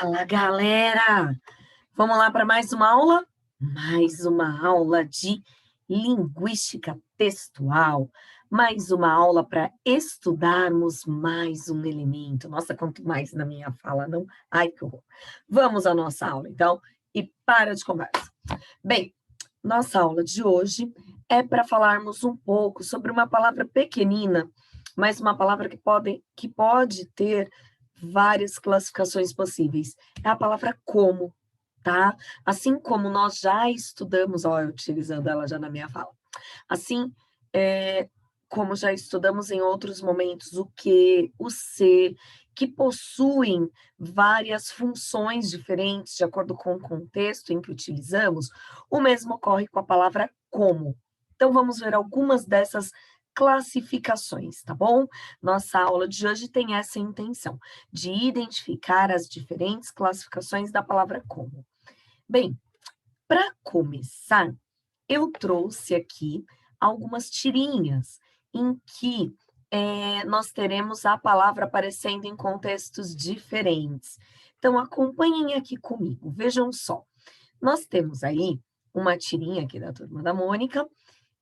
Fala, galera! Vamos lá para mais uma aula? Mais uma aula de linguística textual. Mais uma aula para estudarmos mais um elemento. Nossa, quanto mais na minha fala, não? Ai, que horror. Vamos à nossa aula, então, e para de conversa. Bem, nossa aula de hoje é para falarmos um pouco sobre uma palavra pequenina, mas uma palavra que pode ter várias classificações possíveis. É a palavra como, tá? Assim como nós já estudamos, ó, eu utilizando ela já na minha fala. Assim, como já estudamos em outros momentos, o que, o ser, que possuem várias funções diferentes de acordo com o contexto em que utilizamos, o mesmo ocorre com a palavra como. Então, vamos ver algumas dessas classificações, tá bom? Nossa aula de hoje tem essa intenção, de identificar as diferentes classificações da palavra como. Bem, para começar, eu trouxe aqui algumas tirinhas em que nós teremos a palavra aparecendo em contextos diferentes. Então, acompanhem aqui comigo, vejam só. Nós temos aí uma tirinha aqui da Turma da Mônica,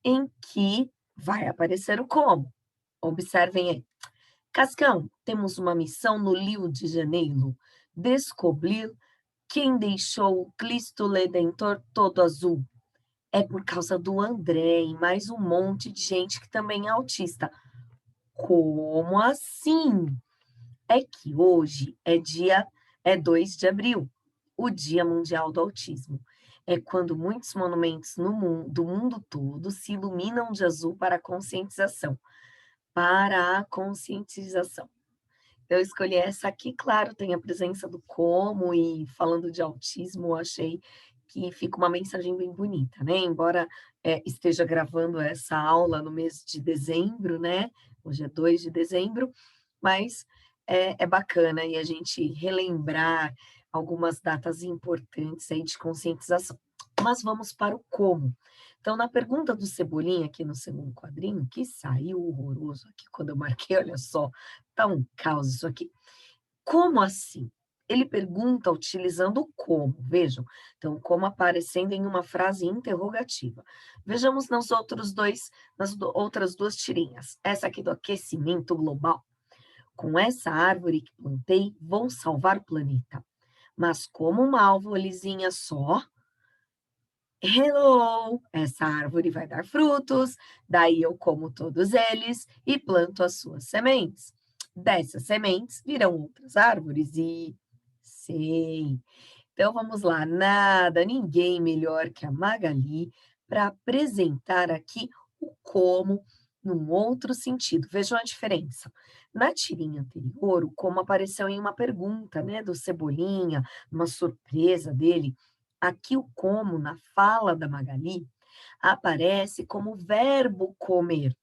em que vai aparecer o como. Observem aí. Cascão, temos uma missão no Rio de Janeiro, descobrir quem deixou o Cristo Redentor todo azul. É por causa do André e mais um monte de gente que também é autista. Como assim? É que hoje é 2 de abril, o Dia Mundial do Autismo. É quando muitos monumentos do mundo todo se iluminam de azul para a conscientização. Para a conscientização. Eu escolhi essa aqui, claro, tem a presença do como e falando de autismo, eu achei que fica uma mensagem bem bonita, né? Embora esteja gravando essa aula no mês de dezembro, né? Hoje é 2 de dezembro, mas é bacana e a gente relembrar algumas datas importantes aí de conscientização. Mas vamos para o como. Então, na pergunta do Cebolinha, aqui no segundo quadrinho, que saiu horroroso aqui quando eu marquei, olha só, tá um caos isso aqui. Como assim? Ele pergunta utilizando o como, vejam. Então, como aparecendo em uma frase interrogativa. Vejamos nas outras duas tirinhas. Essa aqui do aquecimento global. Com essa árvore que plantei, vou salvar o planeta. Mas como uma árvorezinha só, hello, essa árvore vai dar frutos, daí eu como todos eles e planto as suas sementes. Dessas sementes virão outras árvores e... Sei. Então vamos lá, ninguém melhor que a Magali para apresentar aqui o como num outro sentido. Vejam a diferença. Na tirinha anterior, o como apareceu em uma pergunta, né, do Cebolinha, uma surpresa dele. Aqui o como, na fala da Magali, aparece como verbo comer,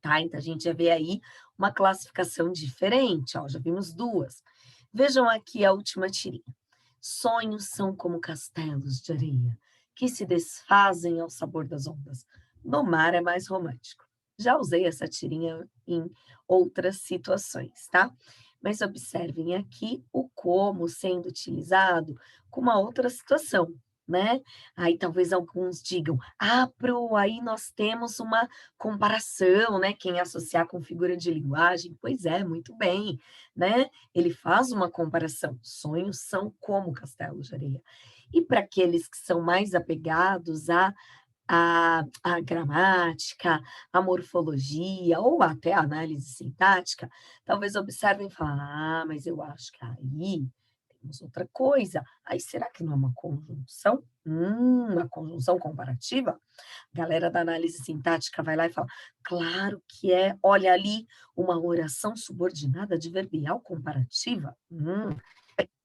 tá? Então, a gente já vê aí uma classificação diferente, ó, já vimos duas. Vejam aqui a última tirinha. Sonhos são como castelos de areia, que se desfazem ao sabor das ondas. No mar é mais romântico. Já usei essa tirinha em outras situações, tá? Mas observem aqui o como sendo utilizado com uma outra situação, né? Aí talvez alguns digam, Pro, aí nós temos uma comparação, né? Quem associar com figura de linguagem, pois é, muito bem, né? Ele faz uma comparação. Sonhos são como castelo de areia. E para aqueles que são mais apegados à gramática, à morfologia ou até à análise sintática, talvez observem e falem, mas eu acho que aí temos outra coisa. Aí será que não é uma conjunção? Uma conjunção comparativa? A galera da análise sintática vai lá e fala, claro que é, olha ali, uma oração subordinada adverbial comparativa.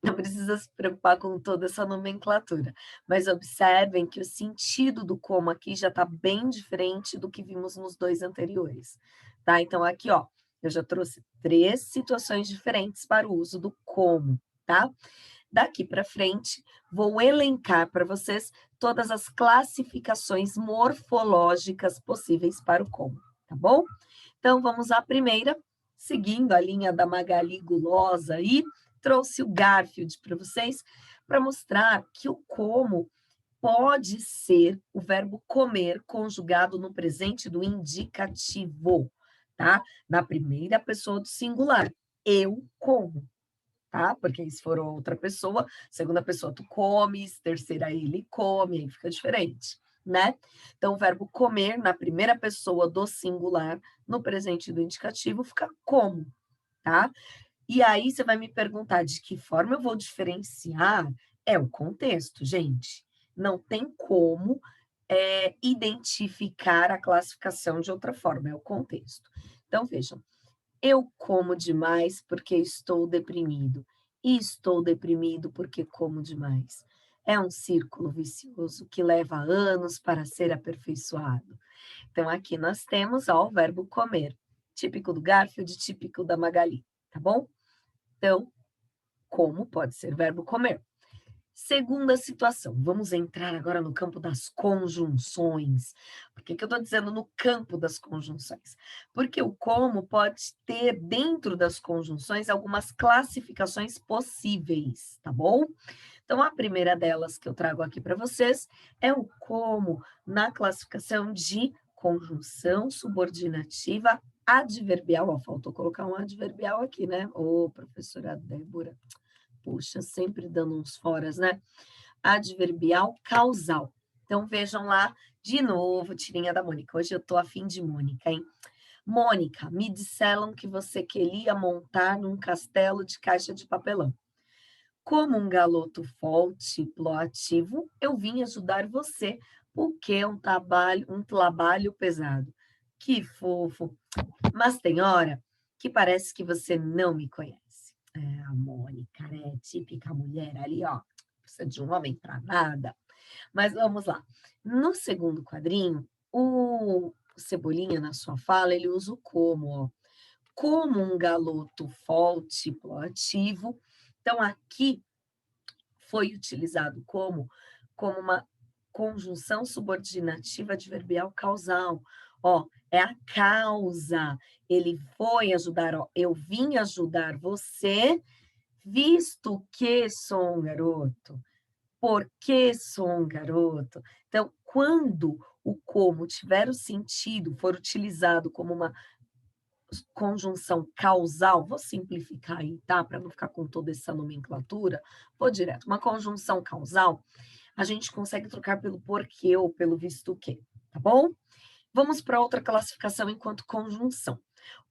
Não precisa se preocupar com toda essa nomenclatura, mas observem que o sentido do como aqui já está bem diferente do que vimos nos dois anteriores, tá? Então, aqui, ó, eu já trouxe 3 situações diferentes para o uso do como, tá? Daqui para frente, vou elencar para vocês todas as classificações morfológicas possíveis para o como, tá bom? Então, vamos à primeira, seguindo a linha da Magali Gulosa aí, trouxe o Garfield para vocês, para mostrar que o como pode ser o verbo comer conjugado no presente do indicativo, tá? Na primeira pessoa do singular, eu como, tá? Porque se for outra pessoa, segunda pessoa tu comes, terceira ele come, aí fica diferente, né? Então, o verbo comer na primeira pessoa do singular, no presente do indicativo, fica como, tá? E aí você vai me perguntar de que forma eu vou diferenciar? É o contexto, gente. Não tem como identificar a classificação de outra forma, é o contexto. Então, vejam, eu como demais porque estou deprimido. E estou deprimido porque como demais. É um círculo vicioso que leva anos para ser aperfeiçoado. Então, aqui nós temos ó, o verbo comer, típico do Garfield, típico da Magali, tá bom? Então, como pode ser verbo comer. Segunda situação, vamos entrar agora no campo das conjunções. Por que eu estou dizendo no campo das conjunções? Porque o como pode ter dentro das conjunções algumas classificações possíveis, tá bom? Então, a primeira delas que eu trago aqui para vocês é o como na classificação de conjunção subordinativa adverbial. Ó, faltou colocar um adverbial aqui, né? Ô, professora Débora. Puxa, sempre dando uns foras, né? Adverbial causal. Então, vejam lá, de novo, tirinha da Mônica. Hoje eu tô afim de Mônica, hein? Mônica, me disseram que você queria montar num castelo de caixa de papelão. Como um galoto forte, proativo, eu vim ajudar você, porque é um trabalho pesado. Que fofo. Mas tem hora que parece que você não me conhece. É, a Mônica, né? Típica mulher ali, ó. Precisa de um homem para nada. Mas vamos lá. No segundo quadrinho, o Cebolinha, na sua fala, ele usa o como, ó. Como um galoto forte, proativo. Então, aqui foi utilizado como uma conjunção subordinativa adverbial causal. Ó, é a causa. Ele foi ajudar, ó, eu vim ajudar você, visto que sou um garoto. Porque sou um garoto. Então, quando o como tiver o sentido, for utilizado como uma conjunção causal, vou simplificar aí, tá? Para não ficar com toda essa nomenclatura, vou direto. Uma conjunção causal, a gente consegue trocar pelo porquê ou pelo visto que, tá bom? Vamos para outra classificação enquanto conjunção.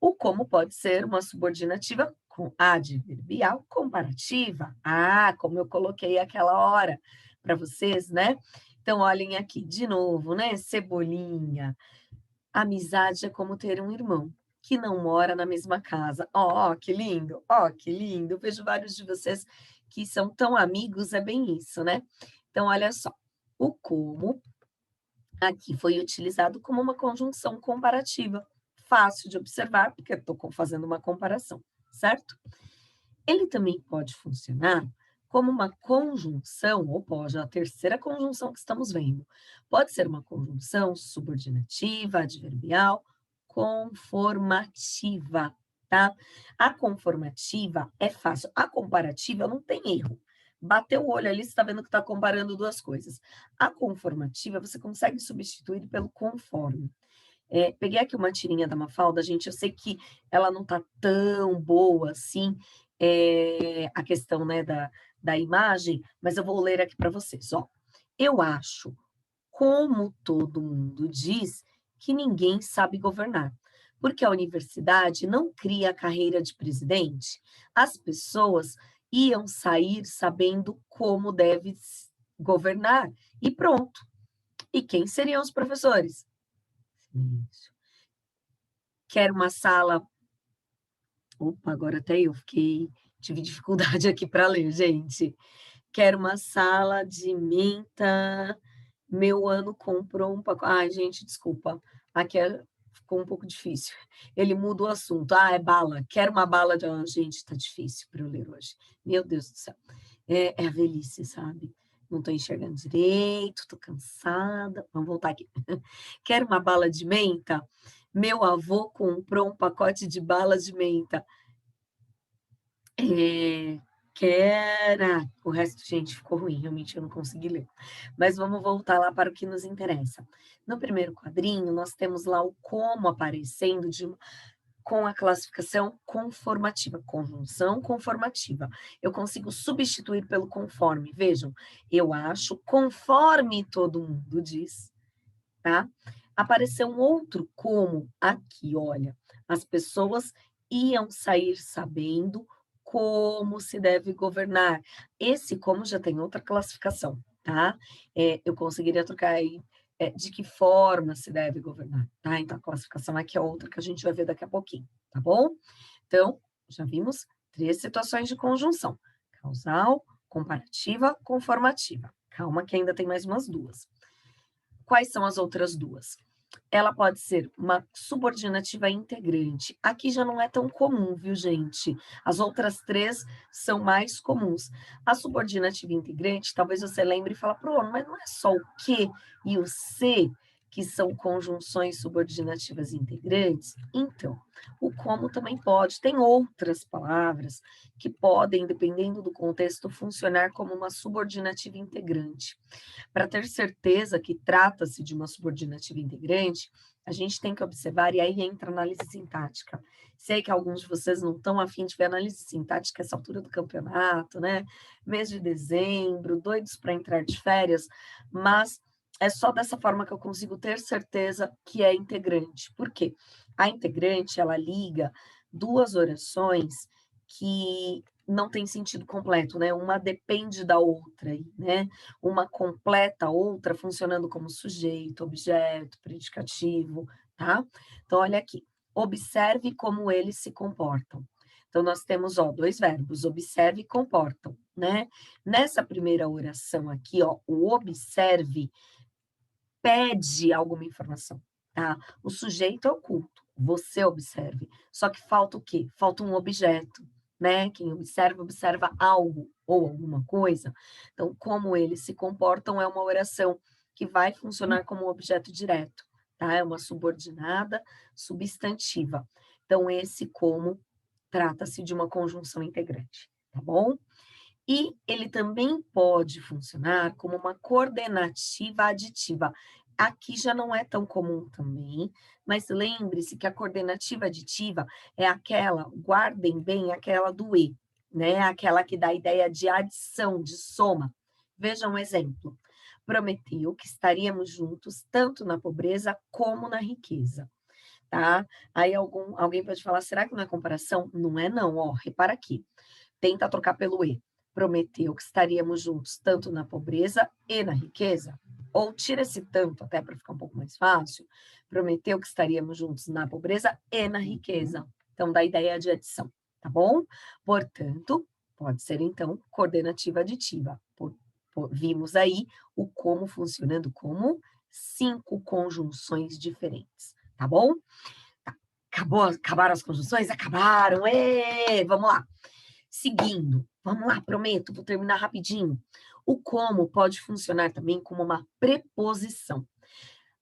O como pode ser uma subordinativa com adverbial comparativa. Ah, como eu coloquei aquela hora para vocês, né? Então, olhem aqui de novo, né? Cebolinha. Amizade é como ter um irmão que não mora na mesma casa. Ó, que lindo, ó, que lindo. Eu vejo vários de vocês que são tão amigos, é bem isso, né? Então, olha só, o como aqui foi utilizado como uma conjunção comparativa. Fácil de observar, porque estou fazendo uma comparação, certo? Ele também pode funcionar como uma conjunção, ou pode, a terceira conjunção que estamos vendo. Pode ser uma conjunção subordinativa, adverbial, conformativa, tá? A conformativa é fácil. A comparativa não tem erro. Bateu o olho ali, você está vendo que está comparando duas coisas. A conformativa, você consegue substituir pelo conforme. Peguei aqui uma tirinha da Mafalda, gente, eu sei que ela não está tão boa assim, a questão, né, da imagem, mas eu vou ler aqui para vocês, ó. Eu acho, como todo mundo diz, que ninguém sabe governar, porque a universidade não cria a carreira de presidente. As pessoas iam sair sabendo como deve governar e pronto. E quem seriam os professores? Silêncio. Quero uma sala. Opa, agora até eu tive dificuldade aqui para ler, gente. Quero uma sala de menta. Meu ano comprou um pacote. Ai, gente, desculpa. Aqui ficou um pouco difícil. Ele muda o assunto. Ah, é bala. Quero uma bala de. Ah, gente, tá difícil para eu ler hoje. Meu Deus do céu. É a velhice, sabe? Não estou enxergando direito, estou cansada. Vamos voltar aqui. Quero uma bala de menta? Meu avô comprou um pacote de balas de menta. Quera. O resto, gente, ficou ruim, realmente eu não consegui ler. Mas vamos voltar lá para o que nos interessa. No primeiro quadrinho, nós temos lá o como aparecendo com a classificação conformativa, conjunção conformativa. Eu consigo substituir pelo conforme. Vejam, eu acho conforme todo mundo diz, tá? Apareceu um outro como aqui, olha. As pessoas iam sair sabendo como se deve governar. Esse como já tem outra classificação, tá? Eu conseguiria trocar aí de que forma se deve governar, tá? Então, a classificação aqui é outra que a gente vai ver daqui a pouquinho, tá bom? Então, já vimos 3 situações de conjunção: causal, comparativa, conformativa. Calma que ainda tem mais umas 2. Quais são as outras 2? Ela pode ser uma subordinativa integrante. Aqui já não é tão comum, viu, gente? As outras 3 são mais comuns. A subordinativa integrante, talvez você lembre e fala, pô, mas não é só o que e o se que são conjunções subordinativas integrantes? Então, o como também pode. Tem outras palavras que podem, dependendo do contexto, funcionar como uma subordinativa integrante. Para ter certeza que trata-se de uma subordinativa integrante, a gente tem que observar, e aí entra a análise sintática. Sei que alguns de vocês não estão afim de ver análise sintática essa altura do campeonato, né? Mês de dezembro, doidos para entrar de férias, mas é só dessa forma que eu consigo ter certeza que é integrante. Por quê? A integrante, ela liga 2 orações que não têm sentido completo, né? Uma depende da outra, né? Uma completa a outra funcionando como sujeito, objeto, predicativo, tá? Então, olha aqui. Observe como eles se comportam. Então, nós temos, ó, 2 verbos, observe e comportam, né? Nessa primeira oração aqui, ó, o observe pede alguma informação, tá? O sujeito é oculto, você observe. Só que falta o quê? Falta um objeto, né? Quem observa, observa algo ou alguma coisa. Então, como eles se comportam é uma oração que vai funcionar como um objeto direto, tá? É uma subordinada substantiva. Então, esse como trata-se de uma conjunção integrante, tá bom? E ele também pode funcionar como uma coordenativa aditiva. Aqui já não é tão comum também, mas lembre-se que a coordenativa aditiva é aquela, guardem bem, aquela do e, né? Aquela que dá a ideia de adição, de soma. Veja um exemplo. Prometeu que estaríamos juntos tanto na pobreza como na riqueza, tá? Aí alguém pode falar, será que não é comparação? Não é não, ó, repara aqui. Tenta trocar pelo e. Prometeu que estaríamos juntos tanto na pobreza e na riqueza. Ou tira esse tanto, até para ficar um pouco mais fácil. Prometeu que estaríamos juntos na pobreza e na riqueza. Então, dá ideia de adição, tá bom? Portanto, pode ser, então, coordenativa aditiva. Vimos aí o como funcionando como 5 conjunções diferentes, tá bom? Tá. Acabaram as conjunções? Acabaram! Vamos lá. Seguindo, vamos lá, prometo, vou terminar rapidinho. O como pode funcionar também como uma preposição.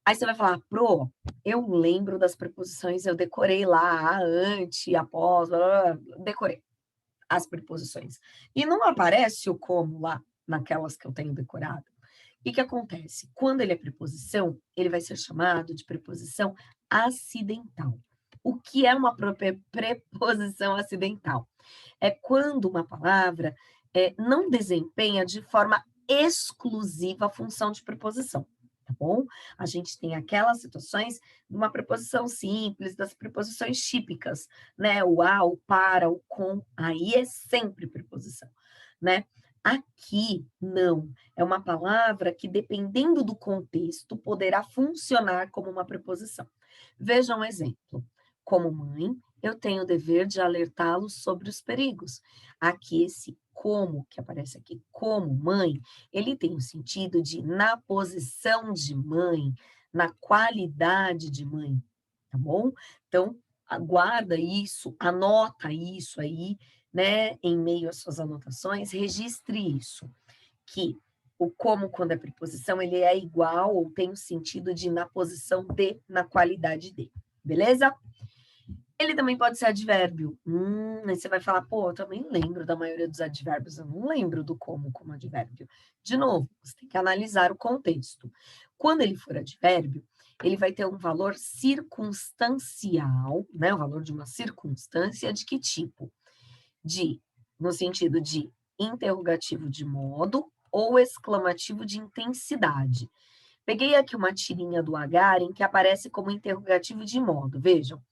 Aí você vai falar, pro, eu lembro das preposições, eu decorei lá, ante, após, blá, blá, blá, decorei as preposições. E não aparece o como lá, naquelas que eu tenho decorado. O que acontece? Quando ele é preposição, ele vai ser chamado de preposição acidental. O que é uma preposição acidental? É quando uma palavra não desempenha de forma exclusiva a função de preposição, tá bom? A gente tem aquelas situações de uma preposição simples, das preposições típicas, né? O a, o para, o com, aí é sempre preposição, né? Aqui, não. É uma palavra que, dependendo do contexto, poderá funcionar como uma preposição. Veja um exemplo. Como mãe, eu tenho o dever de alertá-los sobre os perigos. Aqui, esse como, que aparece aqui, como mãe, ele tem o sentido de na posição de mãe, na qualidade de mãe, tá bom? Então, guarda isso, anota isso aí, né, em meio às suas anotações, registre isso, que o como, quando é preposição, ele é igual ou tem o sentido de na posição de, na qualidade de, beleza? Ele também pode ser advérbio. Aí você vai falar, pô, eu também lembro da maioria dos advérbios, eu não lembro do como advérbio. De novo, você tem que analisar o contexto. Quando ele for advérbio, ele vai ter um valor circunstancial, né? O valor de uma circunstância de que tipo? No sentido de interrogativo de modo ou exclamativo de intensidade. Peguei aqui uma tirinha do Agar em que aparece como interrogativo de modo. Vejam.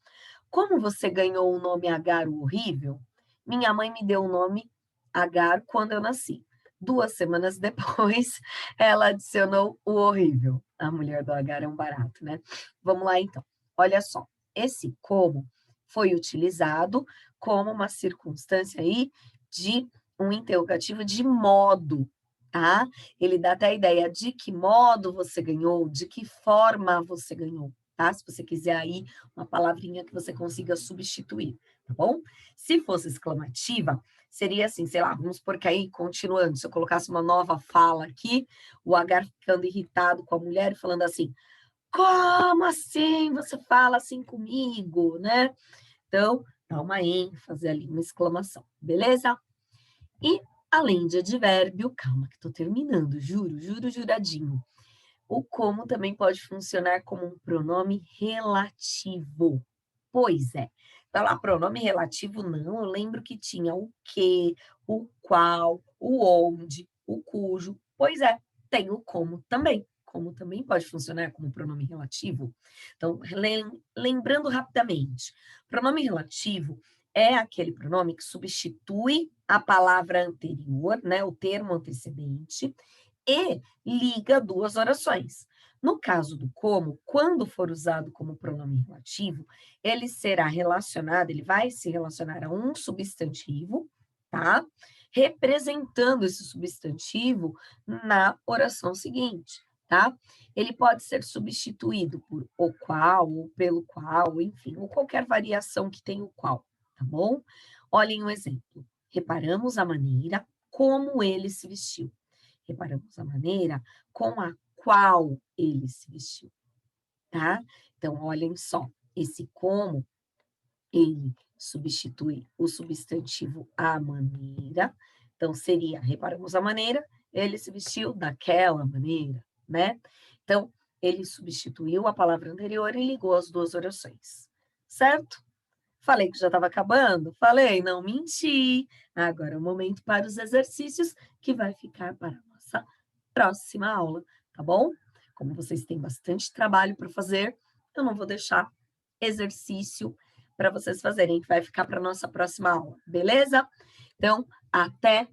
Como você ganhou o nome Agar o horrível? Minha mãe me deu o nome Agar quando eu nasci. 2 semanas depois, ela adicionou o horrível. A mulher do Agar é um barato, né? Vamos lá, então. Olha só. Esse como foi utilizado como uma circunstância aí de um interrogativo de modo, tá? Ele dá até a ideia de que modo você ganhou, de que forma você ganhou, tá? Se você quiser aí uma palavrinha que você consiga substituir, tá bom? Se fosse exclamativa, seria assim, sei lá, vamos supor que aí, continuando, se eu colocasse uma nova fala aqui, o Agar ficando irritado com a mulher e falando assim, como assim você fala assim comigo, né? Então, dá uma ênfase ali, uma exclamação, beleza? E, além de advérbio, calma que estou terminando, juro, juradinho. O como também pode funcionar como um pronome relativo. Pois é. Tá lá, pronome relativo, não. Eu lembro que tinha o que, o qual, o onde, o cujo. Pois é, tem o como também. Como também pode funcionar como pronome relativo. Então, lembrando rapidamente, pronome relativo é aquele pronome que substitui a palavra anterior, né, o termo antecedente, e liga duas orações. No caso do como, quando for usado como pronome relativo, ele será relacionado, ele vai se relacionar a um substantivo, tá? Representando esse substantivo na oração seguinte, tá? Ele pode ser substituído por o qual, ou pelo qual, enfim, ou qualquer variação que tenha o qual, tá bom? Olhem um exemplo. Reparamos a maneira como ele se vestiu. Reparamos a maneira com a qual ele se vestiu, tá? Então, olhem só, esse como, ele substitui o substantivo a maneira, então seria, reparamos a maneira, ele se vestiu daquela maneira, né? Então, ele substituiu a palavra anterior e ligou as duas orações, certo? Falei que já estava acabando? Falei, não menti. Agora é o momento para os exercícios que vai ficar para a nossa próxima aula, tá bom? Como vocês têm bastante trabalho para fazer, eu não vou deixar exercício para vocês fazerem, que vai ficar para a nossa próxima aula, beleza? Então, até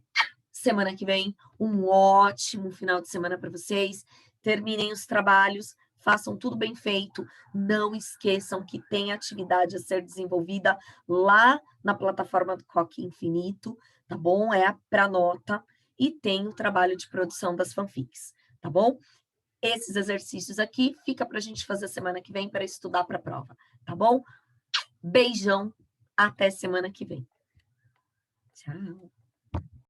semana que vem. Um ótimo final de semana para vocês. Terminem os trabalhos, façam tudo bem feito. Não esqueçam que tem atividade a ser desenvolvida lá na plataforma do Coque Infinito, tá bom? É para nota e tem o trabalho de produção das fanfics, tá bom? Esses exercícios aqui fica para a gente fazer semana que vem para estudar para a prova, tá bom? Beijão, até semana que vem. Tchau.